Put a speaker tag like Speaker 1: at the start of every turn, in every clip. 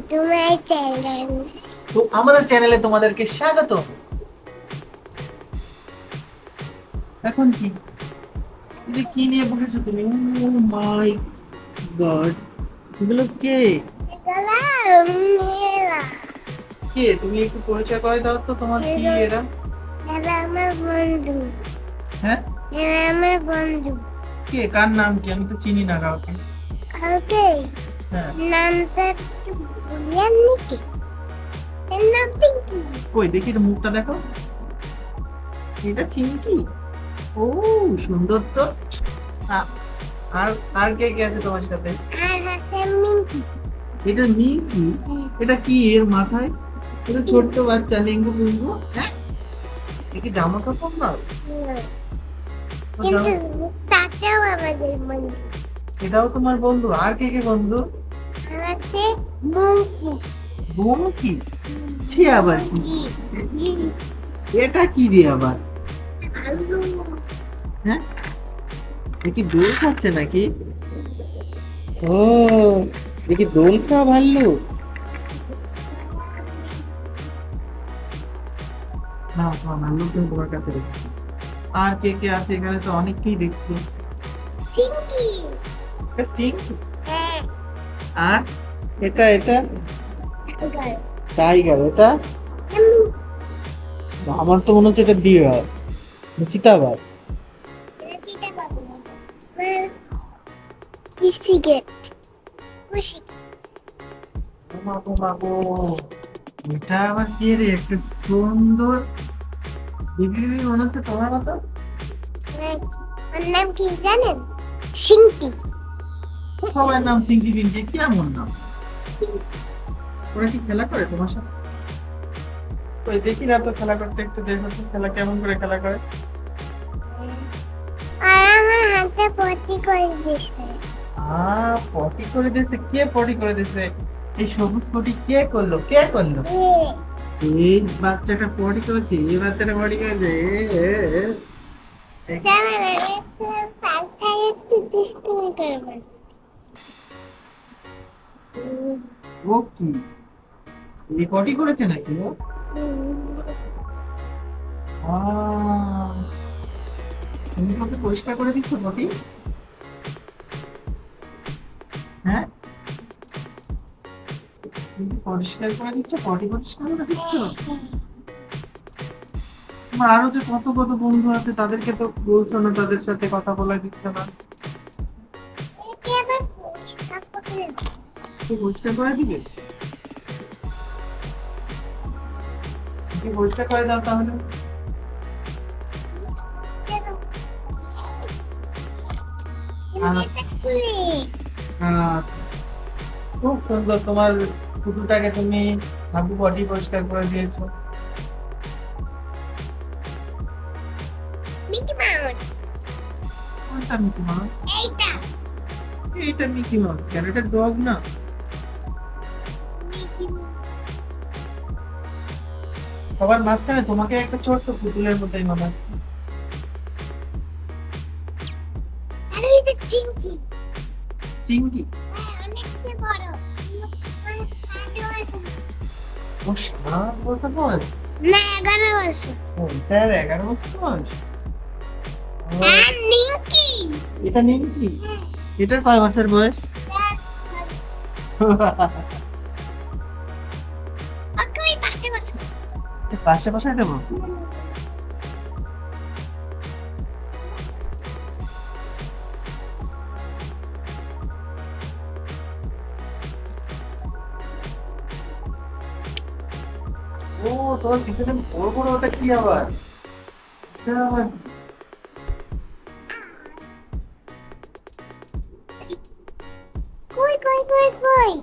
Speaker 1: তোমার চ্যানেল
Speaker 2: তো আমাদের চ্যানেলে তোমাদেরকে স্বাগত। এখন কি তুমি কি নিয়ে বসেছো তুমি? ও মাই গড, এগুলো কে?
Speaker 1: মেয়েরা
Speaker 2: কে তুমি একটু পরিচয় করে দাও তো, তোমার কি এরা?
Speaker 1: এরা আমার বন্ধু।
Speaker 2: হ্যাঁ,
Speaker 1: এরা আমার বন্ধু।
Speaker 2: কে? কার নাম কি? আমি তো চিনি না কাউকে।
Speaker 1: ওকে,
Speaker 2: হ্যাঁ,
Speaker 1: নামটা একটু বললেন নাকি? এর নামটা কি?
Speaker 2: কই দেখি তো, মুখটা দেখো। এটা চিংকি? ও, সুন্দর তো। আ- আর আর কে কে আছে তোমার সাথে?
Speaker 1: আর হাসে মিঙ্কি।
Speaker 2: এটা মিংকি? এটা কি এর মাথায়? এটা ছোট্ট বাচ্চা লিঙ্গু পুঙ্গু। হ্যাঁ, এ কি জামা কাপড় না? ও
Speaker 1: কিন্তু
Speaker 2: জামা-
Speaker 1: তাতেও আমাদের বন্ধু।
Speaker 2: এটাও তোমার বন্ধু? আর কে কে বন্ধু?
Speaker 1: আর আছে মঙ্কি।
Speaker 2: বোম কি? সে আবার কি? এটা কি রে আবার?
Speaker 1: আলু।
Speaker 2: হ্যাঁ, এ কি দোল খাচ্ছে নাকি? ও, এ কি দোল খাওয়া ভাল্লুক? না, তোমার ভাল্লুক তুমি তোমার কাছে রেখো। আর কে কে আছে এখানে? তো অনেককেই দেখছি।
Speaker 1: সিঙ্কি।
Speaker 2: এটা সিং।
Speaker 1: হ্যাঁ,
Speaker 2: আর এটা এটা
Speaker 1: টাইগার।
Speaker 2: টাইগার। এটা আমার তো মনে হচ্ছে এটা বিড়াল, চিতাবাঘ।
Speaker 1: চিতা বাবু। কিসি গেট। খুশি।
Speaker 2: মাগো মাগো, এটা আবার কে রে? একটা সুন্দর দিদি দিদি মনে হচ্ছে তোমার মতো।
Speaker 1: ওর নাম কি জানেন? সিঙ্কি।
Speaker 2: সবার নাম সিঙ্কি পিঙ্কি, কেমন নাম? ওরা কি খেলা করে তোমার সাথে? ওই দেখি না তো খেলা করতে, একটু দেখো তো খেলা কেমন করে খেলা করে।
Speaker 1: আর আমার হাতে পটি করে দিছে।
Speaker 2: পটি করে দিয়েছে? কে পটি করে দিয়েছে? এই সবুজ পটি কে করলো? কে করলো? এই বাচ্চাটা পটি করেছে, এই বাচ্চাটা পটি করেছে।
Speaker 1: জানেন আমি একটা পাখায় একটু দুষ্টুমি করবো।
Speaker 2: ও কি, এই পটি করেছে নাকি ও? আহ, তুমি ওকে পরিষ্কার করে দিচ্ছ পটি? হ্যাঁ, তুমি কি পরিষ্কার করে দিচ্ছ? পটি পরিষ্কার করে দিচ্ছ? তোমার আরো যে কত কত বন্ধু আছে, তাদেরকে তো বলছো না, তাদের সাথে কথা বলা দিচ্ছ না।
Speaker 1: একে আবার পরিষ্কার করে
Speaker 2: কি পরিষ্কার করে দিবে? কি পরিষ্কার করে দাও তাহলে।
Speaker 1: দেবো।
Speaker 2: আচ্ছা,
Speaker 1: খুলে
Speaker 2: আচ্ছা। খুব সুন্দর, তোমার কুকুরটাকে তুমি হাগু পটি পরিষ্কার করে দিয়েছো।
Speaker 1: Mickey mouse.
Speaker 2: কোনটা মিকি মাউস?
Speaker 1: এইটা
Speaker 2: এইটা মিকি মাউস কেন? এটা ডগ না?
Speaker 1: Mickey mouse.
Speaker 2: সবার মাঝখানে তোমাকে একটা ছোট্ট পুতুলের মধ্যেই মনে হচ্ছে।
Speaker 1: আরে এটা চিংচি।
Speaker 2: চিংকি?
Speaker 1: অনেকটা বড়। অনেক সাদও আছে।
Speaker 2: ও, 7 বছর বয়স?
Speaker 1: না 11 বছর।
Speaker 2: ও, এটার 11 বছর বয়স? ও,
Speaker 1: আর নিকি।
Speaker 2: এটা নিমকি? এটার কয় বছর বয়স?
Speaker 1: ওকে ওই পাশে বসো।
Speaker 2: পাশে বসাই দেবো? ও, তোমার পিছনে বড় বড় ওটা কি আবার? এটা আবার
Speaker 1: কই কই কই কই?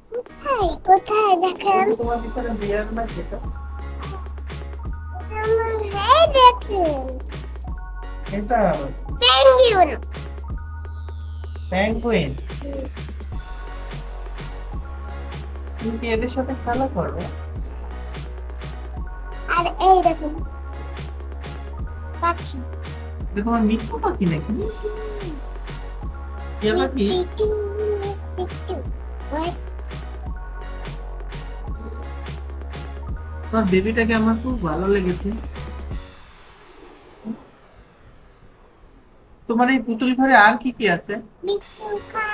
Speaker 1: কোথায় কোথায় দেখেন?
Speaker 2: তোমার পিছনে বিয়ার না সেটা?
Speaker 1: আমার এই দেখেন।
Speaker 2: এটা
Speaker 1: পেঙ্গুইন।
Speaker 2: পেঙ্গুইন? তুমি কি এদের সাথে খেলা করবে?
Speaker 1: আর এই দেখুন পাখি।
Speaker 2: এটা তোমার মিঠু পাখি নাকি? টিয়া পাখি
Speaker 1: মিষ্টি মিষ্টি ওই
Speaker 2: তোমার বেবিটাকে আমার খুব ভালো লেগেছে। তোমার এই পুতুল ঘরে আর কি কি আছে?
Speaker 1: মিঠুকা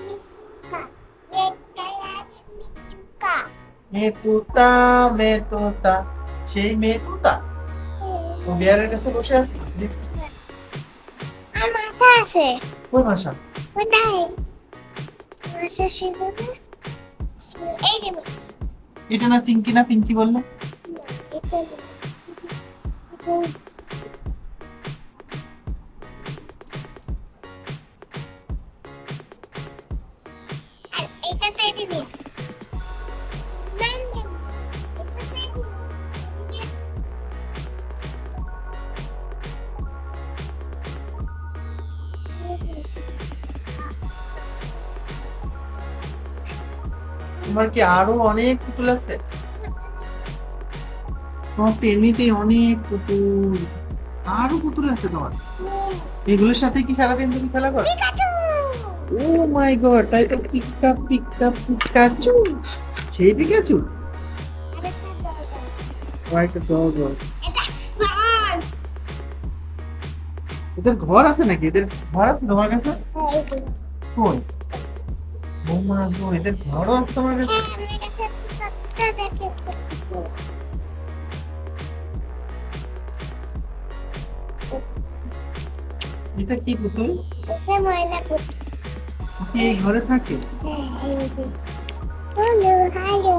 Speaker 1: মিঠুকা রেড কালার মিঠুকা
Speaker 2: মেতুতা মেতুতা, সেই মেতুতা ও বিয়ারের কাছে বসে আছে।
Speaker 1: আর মাথা আছে
Speaker 2: কোন ভাষা?
Speaker 1: কোথায় মাথা শুধু এই যে মাথা
Speaker 2: এটা না চিঙ্কি না পিঙ্কি বললে?
Speaker 1: এটা আর এটা পেয়ে দিবি দেন দেন এটা পেয়ে দিবি
Speaker 2: তোমার কি আরো অনেক পুতুল আছে? তোমার তো এমনিতেই অনেক পুতুল, আরো পুতুল আছে তোমার। এগুলোর সাথে কি সারাদিন তুমি খেলা করো?
Speaker 1: পিকাচু
Speaker 2: ও মাই গড, তাই তো পিকা পিকা পিকাচু, সেই পিকাচু।
Speaker 1: আরেকটা দরকার
Speaker 2: হোয়াইট ডগ।
Speaker 1: এটা সান
Speaker 2: এদের ঘর আছে নাকি? এদের ঘর আছে তোমার কাছে?
Speaker 1: এই যে
Speaker 2: কই? ও মা গো, এদের ঘরও আছে তোমার কাছে?
Speaker 1: হ্যাঁ আমি এটা সবটা দেখে
Speaker 2: এটা কি পুতুল?
Speaker 1: এটা ময়না করতে
Speaker 2: ও কি এই ঘরে থাকে?
Speaker 1: হ্যাঁ এই যে হ্যালো হ্যালো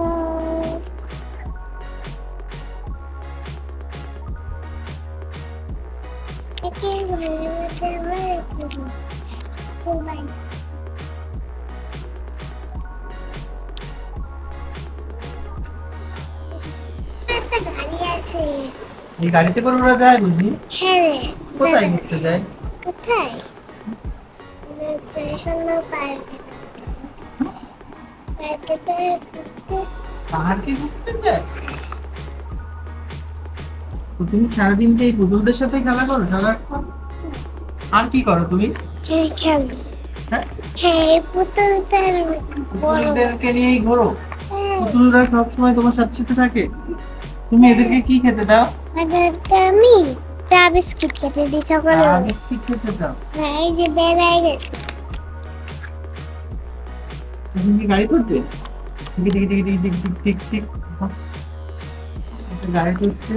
Speaker 1: একে বলতে আমার একটু ভাই একটা গাড়ি আছে
Speaker 2: এই গাড়িতে করে ওরা যায় বুঝি?
Speaker 1: হ্যাঁ রে
Speaker 2: কোথায় ঘুরতে যায়?
Speaker 1: কোথায় স্টেশন পার্কে
Speaker 2: পাহাড়কে ঘুরতে যায়? তো তুমি সারাদিন কি এই পুতুলদের সাথে খেলা করো সারাক্ষণ? আর কি করো তুমি?
Speaker 1: খেলি
Speaker 2: হ্যাঁ,
Speaker 1: হ্যাঁ পুতুলটার বড়
Speaker 2: পুতুলদেরকে নিয়েই ঘোরো?
Speaker 1: হ্যাঁ
Speaker 2: পুতুলরা সবসময় তোমার সাথে সাথে থাকে? তুমি এদেরকে কি খেতে দাও?
Speaker 1: আমি চা বিস্কিট খেতে দিই সকালে
Speaker 2: চা বিস্কিট খেতে দাও?
Speaker 1: হ্যাঁ এই যে বেড়াই গেছে
Speaker 2: তুমি কি গাড়ি করবে? Tick tick tick tick tick tick tick tick. একটা গাড়ি চলছে,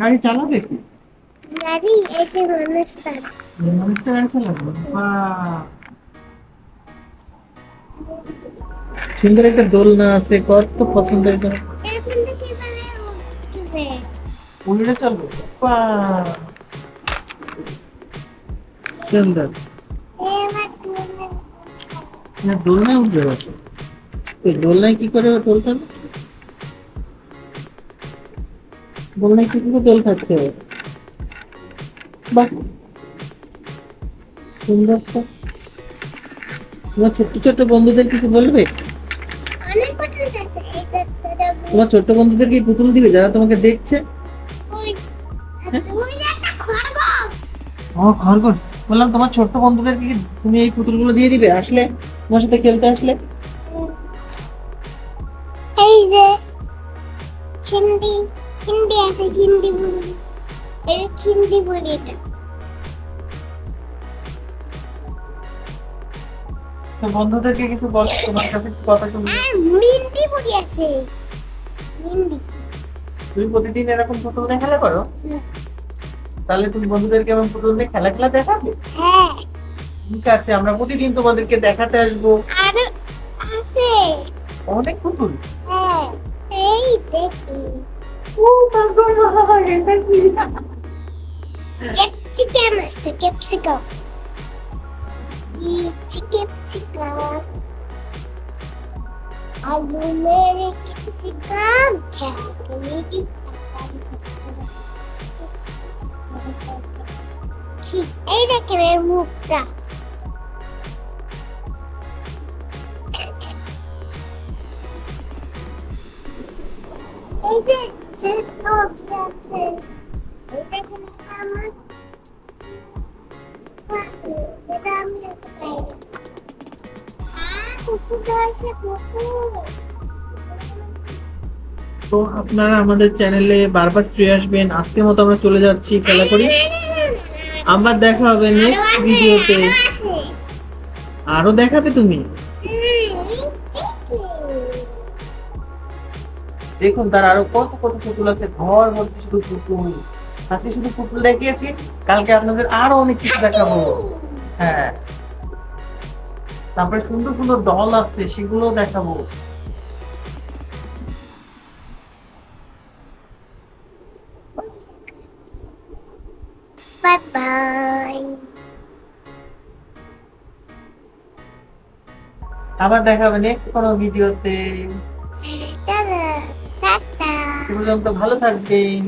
Speaker 2: গাড়ি চালাবে কি?
Speaker 1: গাড়ি এই যে মানুষটা
Speaker 2: মানুষটা গাড়ি চালাবে? বাহ, সুন্দর একটা দোলনা আছে, কত পছন্দ হয়েছে।
Speaker 1: এখন থেকে মানে উঠবে
Speaker 2: উড়ে চলবে? বাহ, সুন্দর।
Speaker 1: এবার তুমি
Speaker 2: না, দোলনায় উঠবে বসে। এই দোলনায় কি করে দোল খাবে? দোলনায় কি করে দোল খাচ্ছে ও? বাহ, সুন্দর তো। তোমার ছোট্ট ছোট্ট বন্ধুদের কিছু বলবে?
Speaker 1: অনেক পুতুল আছে এইটা তোরা
Speaker 2: তোমার ছোট্ট বন্ধুদেরকে এই পুতুল দিবে যারা তোমাকে দেখছে?
Speaker 1: ওই ওই যে একটা খরগোশ
Speaker 2: ও খরগোশ, বললাম তোমার ছোট্ট বন্ধুদেরকে কি তুমি এই পুতুলগুলো দিয়ে দিবে আসলে, তোমার সাথে খেলতে আসলে?
Speaker 1: এই যে হিন্দি হিন্দি আছে হিন্দি বলি এই হিন্দি বলি এটা
Speaker 2: তো বন্ধুদেরকে কিছু বলো, তোমার কাছে কি কথা শুনবে।
Speaker 1: আর মিন্দি বলি আছে মিন্দি
Speaker 2: তুমি প্রতিদিন এরকম পুতুল দিয়ে খেলা করো? তাহলে তুমি বন্ধুদেরকে এরকম পুতুল দিয়ে খেলা খেলা দেখাবে?
Speaker 1: হ্যাঁ
Speaker 2: ঠিক আছে, আমরা প্রতিদিন তোমাদেরকে দেখাতে আসবো।
Speaker 1: আর আছে
Speaker 2: অনেক পুতুল।
Speaker 1: হ্যাঁ এই দেখি
Speaker 2: ও বাবা, এটা কি?
Speaker 1: ক্যাপসিকাম আছে ক্যাপসিকাম ক্যাপসিকাম আলু মেরে ক্যাপসিকাম খেয়ে এই দেখেন এর মুখটা এই যে যে টপি আছে এই দেখেন আমার এটা আমি একটা পাই না। কুকুর ধরেছে কুকুর।
Speaker 2: তো আপনারা আমাদের চ্যানেলে বারবার ফিরে আসবেন। আজকের মতো আমরা চলে যাচ্ছি, খেলা করি। আবার দেখা হবে নেক্সট
Speaker 1: আরো আছে,
Speaker 2: ভিডিওতে।
Speaker 1: আরো আছে।
Speaker 2: আরো দেখাবে তুমি? দেখুন তার আরো কত কত পুতুল আছে, ঘর ভর্তি শুধু পুতুল। আজকে শুধু পুতুল দেখিয়েছি, কালকে আপনাদের আরো অনেক কিছু দেখাবো। হ্যাঁ, তারপরে সুন্দর সুন্দর ডল আছে, সেগুলো দেখাবো।
Speaker 1: Bye bye.
Speaker 2: আবার দেখা হবে নেক্সট কোনো ভিডিওতে।
Speaker 1: চলো টাটা।
Speaker 2: সে পর্যন্ত ভালো থাকবেন।